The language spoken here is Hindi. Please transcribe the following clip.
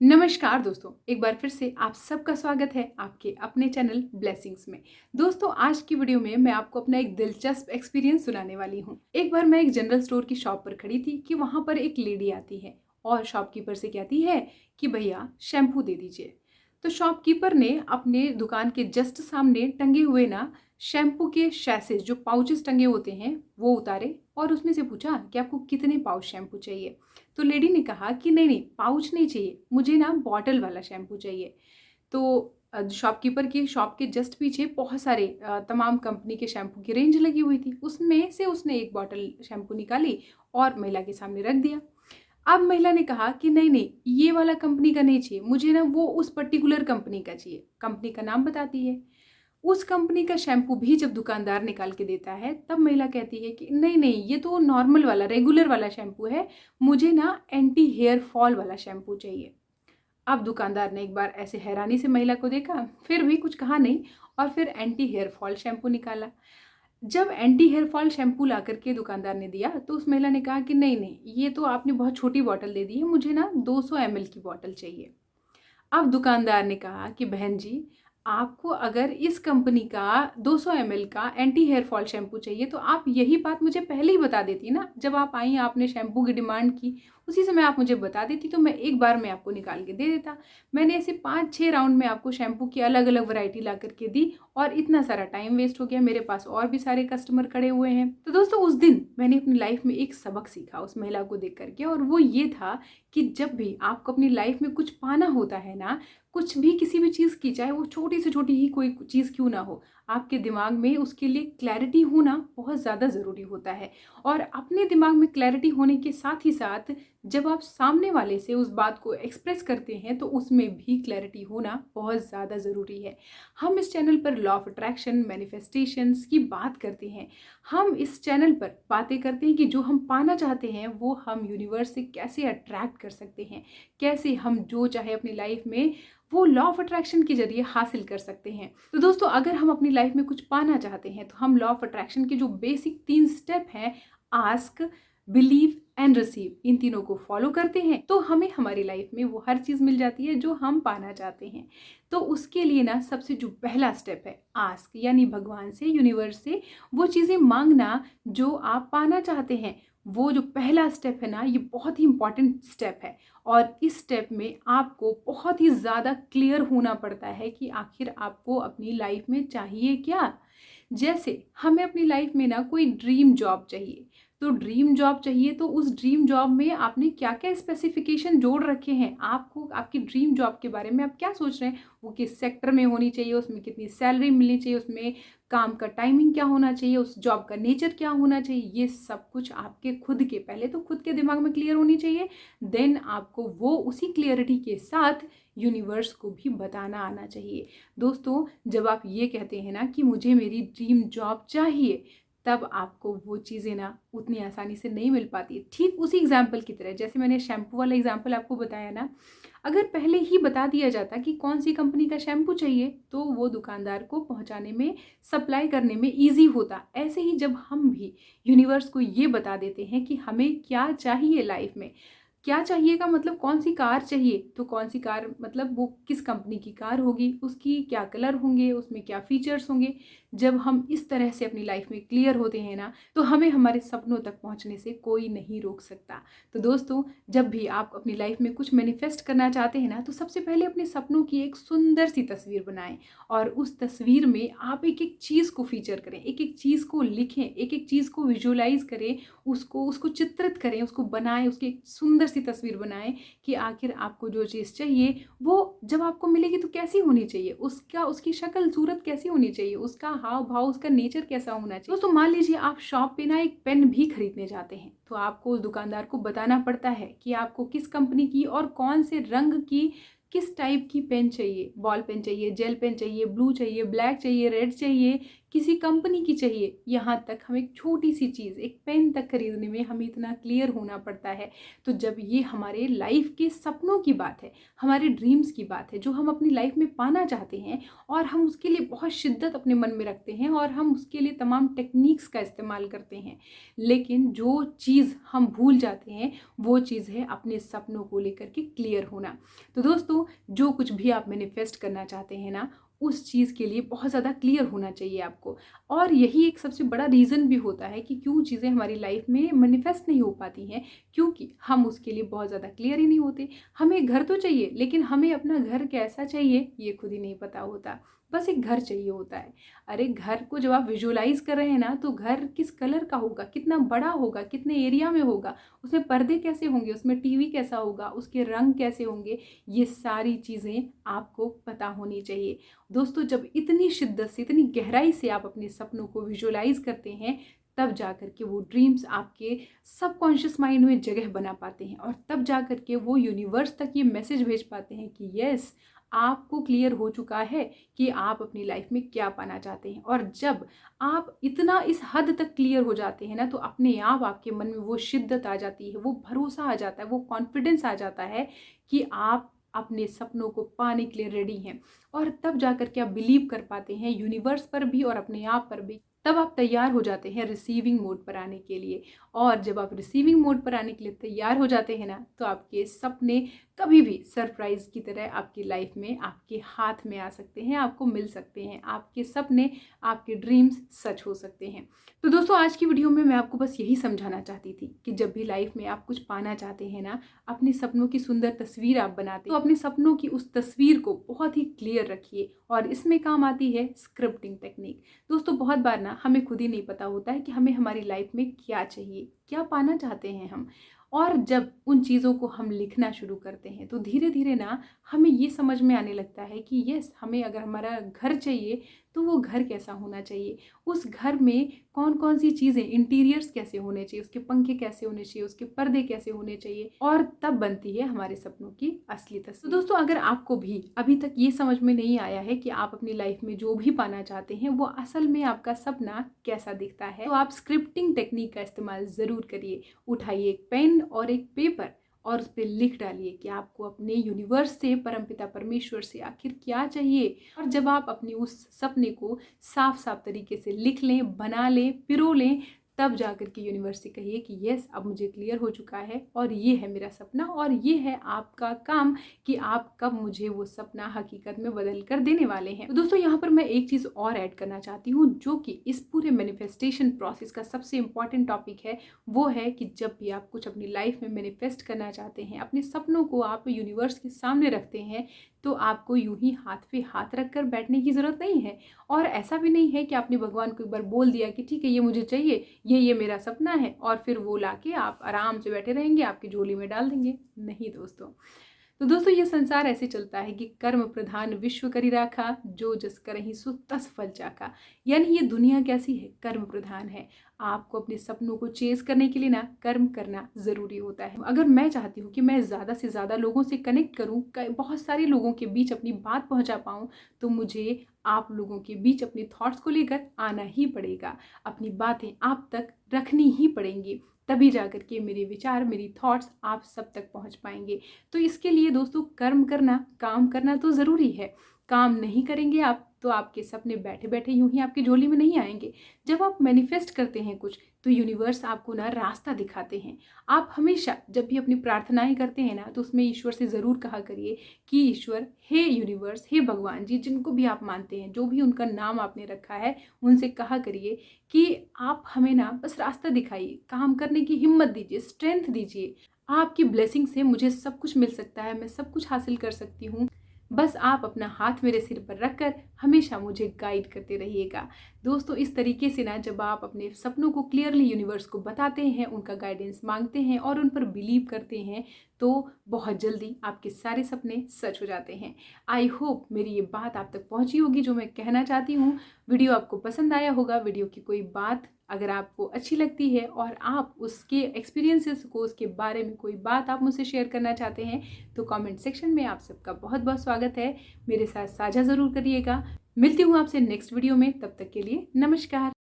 नमस्कार दोस्तों, एक बार फिर से आप सबका स्वागत है आपके अपने चैनल ब्लेसिंग्स में। दोस्तों, आज की वीडियो में मैं आपको अपना एक दिलचस्प एक्सपीरियंस सुनाने वाली हूँ। एक बार मैं एक जनरल स्टोर की शॉप पर खड़ी थी कि वहाँ पर एक लेडी आती है और शॉपकीपर से कहती है कि भैया शैम्पू दे दीजिए। तो शॉपकीपर ने अपने दुकान के जस्ट सामने टंगे हुए ना शैम्पू के शैसेज जो पाउचेस टंगे होते हैं वो उतारे और उसमें से पूछा कि आपको कितने पाउच शैम्पू चाहिए। तो लेडी ने कहा कि नहीं नहीं, पाउच नहीं चाहिए, मुझे ना बॉटल वाला शैम्पू चाहिए। तो शॉपकीपर की शॉप के जस्ट पीछे बहुत सारे तमाम कंपनी के शैम्पू की रेंज लगी हुई थी। उसमें से उसने एक बॉटल शैम्पू निकाली और महिला के सामने रख दिया। अब महिला ने कहा कि नहीं नहीं, ये वाला कंपनी का नहीं चाहिए, मुझे ना वो उस पर्टिकुलर कंपनी का चाहिए। कंपनी का नाम बताती है। उस कंपनी का शैम्पू भी जब दुकानदार निकाल के देता है तब महिला कहती है कि नहीं नहीं, ये तो नॉर्मल वाला रेगुलर वाला शैम्पू है, मुझे ना एंटी हेयर फॉल वाला शैम्पू चाहिए। अब दुकानदार ने एक बार ऐसे हैरानी से महिला को देखा, फिर भी कुछ कहा नहीं और फिर एंटी हेयर फॉल शैम्पू निकाला। जब एंटी हेयर फॉल शैम्पू ला करके दुकानदार ने दिया तो उस महिला ने कहा कि नहीं नहीं, ये तो आपने बहुत छोटी बॉटल दे दी है, मुझे ना 200 ml की बॉटल चाहिए। अब दुकानदार ने कहा कि बहन जी, आपको अगर इस कंपनी का 200 ml का एंटी हेयर फॉल शैम्पू चाहिए तो आप यही बात मुझे पहले ही बता देती ना। जब आप आई आपने शैम्पू की डिमांड की, उसी समय आप मुझे बता देती तो मैं एक बार में आपको निकाल के दे देता। मैंने ऐसे 5-6 राउंड में आपको शैम्पू की अलग अलग वैरायटी ला करके दी और इतना सारा टाइम वेस्ट हो गया, मेरे पास और भी सारे कस्टमर खड़े हुए हैं। तो दोस्तों, उस दिन मैंने अपनी लाइफ में एक सबक सीखा उस महिला को देख करके, और वो ये था कि जब भी आपको अपनी लाइफ में कुछ पाना होता है ना, कुछ भी किसी भी चीज़ की, चाहे वो छोटी से छोटी ही कोई चीज़ क्यों ना हो, आपके दिमाग में उसके लिए क्लैरिटी होना बहुत ज़्यादा ज़रूरी होता है। और अपने दिमाग में क्लैरिटी होने के साथ ही साथ जब आप सामने वाले से उस बात को एक्सप्रेस करते हैं तो उसमें भी क्लैरिटी होना बहुत ज़्यादा ज़रूरी है। हम इस चैनल पर लॉ ऑफ अट्रैक्शन, मैनिफेस्टेशंस की बात करते हैं। हम इस चैनल पर बातें करते हैं कि जो हम पाना चाहते हैं वो हम यूनिवर्स से कैसे अट्रैक्ट कर सकते हैं, कैसे हम जो चाहे अपनी लाइफ में वो लॉ ऑफ अट्रैक्शन के जरिए हासिल कर सकते हैं। तो दोस्तों, अगर हम अपनी लाइफ में कुछ पाना चाहते हैं तो हम लॉ ऑफ अट्रैक्शन के जो बेसिक 3 स्टेप हैं, आस्क, बिलीव एंड रिसीव, इन तीनों को फॉलो करते हैं तो हमें हमारी लाइफ में वो हर चीज़ मिल जाती है जो हम पाना चाहते हैं। तो उसके लिए ना सबसे जो पहला स्टेप है आस्क, यानी भगवान से, यूनिवर्स से वो चीज़ें मांगना जो आप पाना चाहते हैं। वो जो पहला स्टेप है ना, ये बहुत ही इंपॉर्टेंट स्टेप है। और इस स्टेप में आपको बहुत ही ज़्यादा क्लियर होना पड़ता है कि आखिर आपको अपनी लाइफ में चाहिए क्या। जैसे हमें अपनी लाइफ में ना कोई ड्रीम जॉब चाहिए, तो ड्रीम जॉब चाहिए तो उस ड्रीम जॉब में आपने क्या क्या स्पेसिफिकेशन जोड़ रखे हैं, आपको आपकी ड्रीम जॉब के बारे में आप क्या सोच रहे हैं, वो किस सेक्टर में होनी चाहिए, उसमें कितनी सैलरी मिलनी चाहिए, उसमें काम का टाइमिंग क्या होना चाहिए, उस जॉब का नेचर क्या होना चाहिए, ये सब कुछ आपके खुद के, पहले तो खुद के दिमाग में क्लियर होनी चाहिए। देन आपको वो उसी क्लियरिटी के साथ यूनिवर्स को भी बताना आना चाहिए। दोस्तों, जब आप ये कहते हैं ना कि मुझे मेरी ड्रीम जॉब चाहिए, तब आपको वो चीज़ें ना उतनी आसानी से नहीं मिल पाती। ठीक उसी एग्जाम्पल की तरह, जैसे मैंने शैम्पू वाला एग्जाम्पल आपको बताया ना, अगर पहले ही बता दिया जाता कि कौन सी कंपनी का शैम्पू चाहिए तो वो दुकानदार को पहुंचाने में, सप्लाई करने में ईजी होता। ऐसे ही जब हम भी यूनिवर्स को ये बता देते हैं कि हमें क्या चाहिए लाइफ में, क्या चाहिए का मतलब कौन सी कार चाहिए, तो कौन सी कार मतलब वो किस कंपनी की कार होगी, उसकी क्या कलर होंगे, उसमें क्या फीचर्स होंगे। जब हम इस तरह से अपनी लाइफ में क्लियर होते हैं ना, तो हमें हमारे सपनों तक पहुंचने से कोई नहीं रोक सकता। तो दोस्तों, जब भी आप अपनी लाइफ में कुछ मैनिफेस्ट करना चाहते हैं ना, तो सबसे पहले अपने सपनों की एक सुंदर सी तस्वीर बनाएं और उस तस्वीर में आप एक एक चीज़ को फीचर करें, एक एक चीज़ को लिखें, एक एक चीज़ को विजुअलाइज करें, उसको उसको चित्रित करें, उसको बनाएं, उसकी एक सुंदर सी तस्वीर बनाएं कि आखिर आपको जो चीज़ चाहिए वो जब आपको मिलेगी तो कैसी होनी चाहिए, उसका उसकी शक्ल सूरत कैसी होनी चाहिए, उसका हाव भाव, उसका नेचर कैसा होना चाहिए। दोस्तों, मान लीजिए आप शॉप पे ना एक पेन भी खरीदने जाते हैं, तो आपको उस दुकानदार को बताना पड़ता है कि आपको किस कंपनी की और कौन से रंग की, किस टाइप की पेन चाहिए, बॉल पेन चाहिए, जेल पेन चाहिए, ब्लू चाहिए, ब्लैक चाहिए, रेड चाहिए, किसी कंपनी की चाहिए, यहाँ तक हम एक छोटी सी चीज़, एक पेन तक खरीदने में हमें इतना क्लियर होना पड़ता है। तो जब ये हमारे लाइफ के सपनों की बात है, हमारे ड्रीम्स की बात है, जो हम अपनी लाइफ में पाना चाहते हैं और हम उसके लिए बहुत शिद्दत अपने मन में रखते हैं और हम उसके लिए तमाम टेक्निक्स का इस्तेमाल करते हैं, लेकिन जो चीज़ हम भूल जाते हैं वो चीज़ है अपने सपनों को लेकर के क्लियर होना। तो दोस्तों, जो कुछ भी आप मैनिफेस्ट करना चाहते हैं ना, उस चीज़ के लिए बहुत ज़्यादा क्लियर होना चाहिए आपको। और यही एक सबसे बड़ा रीज़न भी होता है कि क्यों चीज़ें हमारी लाइफ में मैनिफेस्ट नहीं हो पाती हैं, क्योंकि हम उसके लिए बहुत ज़्यादा क्लियर ही नहीं होते। हमें घर तो चाहिए, लेकिन हमें अपना घर कैसा चाहिए ये खुद ही नहीं पता होता। बस एक घर चाहिए होता है। अरे घर को जब आप विजुअलाइज कर रहे हैं ना, तो घर किस कलर का होगा, कितना बड़ा होगा, कितने एरिया में होगा, उसमें पर्दे कैसे होंगे, उसमें टीवी कैसा होगा, उसके रंग कैसे होंगे, ये सारी चीज़ें आपको पता होनी चाहिए। दोस्तों, जब इतनी शिद्दत से, इतनी गहराई से आप अपने सपनों को विजुअलाइज करते हैं, तब जा कर के वो ड्रीम्स आपके सबकॉन्शियस माइंड में जगह बना पाते हैं और तब जा कर के वो यूनिवर्स तक ये मैसेज भेज पाते हैं कि यस, आपको क्लियर हो चुका है कि आप अपनी लाइफ में क्या पाना चाहते हैं। और जब आप इतना इस हद तक क्लियर हो जाते हैं ना, तो अपने आप आपके मन में वो शिद्दत आ जाती है, वो भरोसा आ जाता है, वो कॉन्फिडेंस आ जाता है कि आप अपने सपनों को पाने के लिए रेडी हैं। और तब जाकर के आप बिलीव कर पाते हैं यूनिवर्स पर भी और अपने आप पर भी। तब आप तैयार हो जाते हैं रिसीविंग मोड पर आने के लिए। और जब आप रिसीविंग मोड पर आने के लिए तैयार हो जाते हैं ना, तो आपके सपने कभी भी सरप्राइज की तरह आपकी लाइफ में आपके हाथ में आ सकते हैं, आपको मिल सकते हैं। आपके सपने, आपके ड्रीम्स सच हो सकते हैं। तो दोस्तों, आज की वीडियो में मैं आपको बस यही समझाना चाहती थी कि जब भी लाइफ में आप कुछ पाना चाहते हैं ना, अपने सपनों की सुंदर तस्वीर आप बनाते, तो अपने सपनों की उस तस्वीर को बहुत ही क्लियर रखिए। और इसमें काम आती है स्क्रिप्टिंग टेक्निक। दोस्तों, बहुत बार ना हमें खुद ही नहीं पता होता है कि हमें हमारी लाइफ में क्या चाहिए, क्या पाना चाहते हैं हम। और जब उन चीज़ों को हम लिखना शुरू करते हैं, तो धीरे धीरे ना हमें ये समझ में आने लगता है कि यस, हमें अगर हमारा घर चाहिए तो वो घर कैसा होना चाहिए, उस घर में कौन कौन सी चीज़ें, इंटीरियर्स कैसे होने चाहिए, उसके पंखे कैसे होने चाहिए, उसके पर्दे कैसे होने चाहिए। और तब बनती है हमारे सपनों की असली तस्वीर। तो दोस्तों, अगर आपको भी अभी तक ये समझ में नहीं आया है कि आप अपनी लाइफ में जो भी पाना चाहते हैं वो असल में आपका सपना कैसा दिखता है, तो आप स्क्रिप्टिंग टेक्निक का इस्तेमाल ज़रूर करिए। उठाइए एक पेन और एक पेपर और उस पर लिख डालिए कि आपको अपने यूनिवर्स से, परमपिता परमेश्वर से आखिर क्या चाहिए। और जब आप अपनी उस सपने को साफ साफ तरीके से लिख लें, बना लें, पिरो लें, तब जाकर के यूनिवर्स से कहिए कि यस, अब मुझे क्लियर हो चुका है और ये है मेरा सपना और ये है आपका काम कि आप कब मुझे वो सपना हकीकत में बदल कर देने वाले हैं। तो दोस्तों, यहाँ पर मैं एक चीज़ और ऐड करना चाहती हूँ, जो कि इस पूरे मैनिफेस्टेशन प्रोसेस का सबसे इंपॉर्टेंट टॉपिक है। वो है कि जब भी आप कुछ अपनी लाइफ में मैनिफेस्ट करना चाहते हैं, अपने सपनों को आप यूनिवर्स के सामने रखते हैं, तो आपको यूं ही हाथ पे हाथ रख कर बैठने की ज़रूरत नहीं है। और ऐसा भी नहीं है कि आपने भगवान को एक बार बोल दिया कि ठीक है, ये मुझे चाहिए, ये मेरा सपना है, और फिर वो लाके आप आराम से बैठे रहेंगे, आपकी झोली में डाल देंगे। नहीं दोस्तों। तो दोस्तों, ये संसार ऐसे चलता है कि कर्म प्रधान विश्व करी राखा, जो जस करहि सो तस फल चाखा। यानी ये दुनिया कैसी है, कर्म प्रधान है। आपको अपने सपनों को चेज करने के लिए ना कर्म करना ज़रूरी होता है। अगर मैं चाहती हूँ कि मैं ज़्यादा से ज़्यादा लोगों से कनेक्ट करूँ, बहुत सारे लोगों के बीच अपनी बात पहुँचा पाऊँ, तो मुझे आप लोगों के बीच अपने थॉट्स को लेकर आना ही पड़ेगा। अपनी बातें आप तक रखनी ही पड़ेंगी, तभी जाकर के मेरे विचार, मेरी थॉट्स आप सब तक पहुंच पाएंगे। तो इसके लिए दोस्तों, कर्म करना, काम करना तो ज़रूरी है। काम नहीं करेंगे आप, तो आपके सपने बैठे बैठे यूं ही आपकी झोली में नहीं आएंगे। जब आप मैनिफेस्ट करते हैं कुछ, तो यूनिवर्स आपको ना रास्ता दिखाते हैं। आप हमेशा जब भी अपनी प्रार्थनाएं करते हैं ना, तो उसमें ईश्वर से ज़रूर कहा करिए कि ईश्वर, हे यूनिवर्स, हे भगवान जी, जिनको भी आप मानते हैं, जो भी उनका नाम आपने रखा है, उनसे कहा करिए कि आप हमें ना बस रास्ता दिखाइए, काम करने की हिम्मत दीजिए, स्ट्रेंथ दीजिए। आपकी ब्लेसिंग से मुझे सब कुछ मिल सकता है, मैं सब कुछ हासिल कर सकती हूँ। बस आप अपना हाथ मेरे सिर पर रखकर हमेशा मुझे गाइड करते रहिएगा। दोस्तों, इस तरीके से ना जब आप अपने सपनों को क्लियरली यूनिवर्स को बताते हैं, उनका गाइडेंस मांगते हैं और उन पर बिलीव करते हैं, तो बहुत जल्दी आपके सारे सपने सच हो जाते हैं। आई होप मेरी ये बात आप तक पहुंची होगी, जो मैं कहना चाहती हूँ। वीडियो आपको पसंद आया होगा। वीडियो की कोई बात अगर आपको अच्छी लगती है और आप उसके एक्सपीरियंसेस को, उसके बारे में कोई बात आप मुझसे शेयर करना चाहते हैं, तो कमेंट सेक्शन में आप सबका बहुत बहुत स्वागत है। मेरे साथ साझा ज़रूर करिएगा। मिलती हूँ आपसे नेक्स्ट वीडियो में, तब तक के लिए नमस्कार।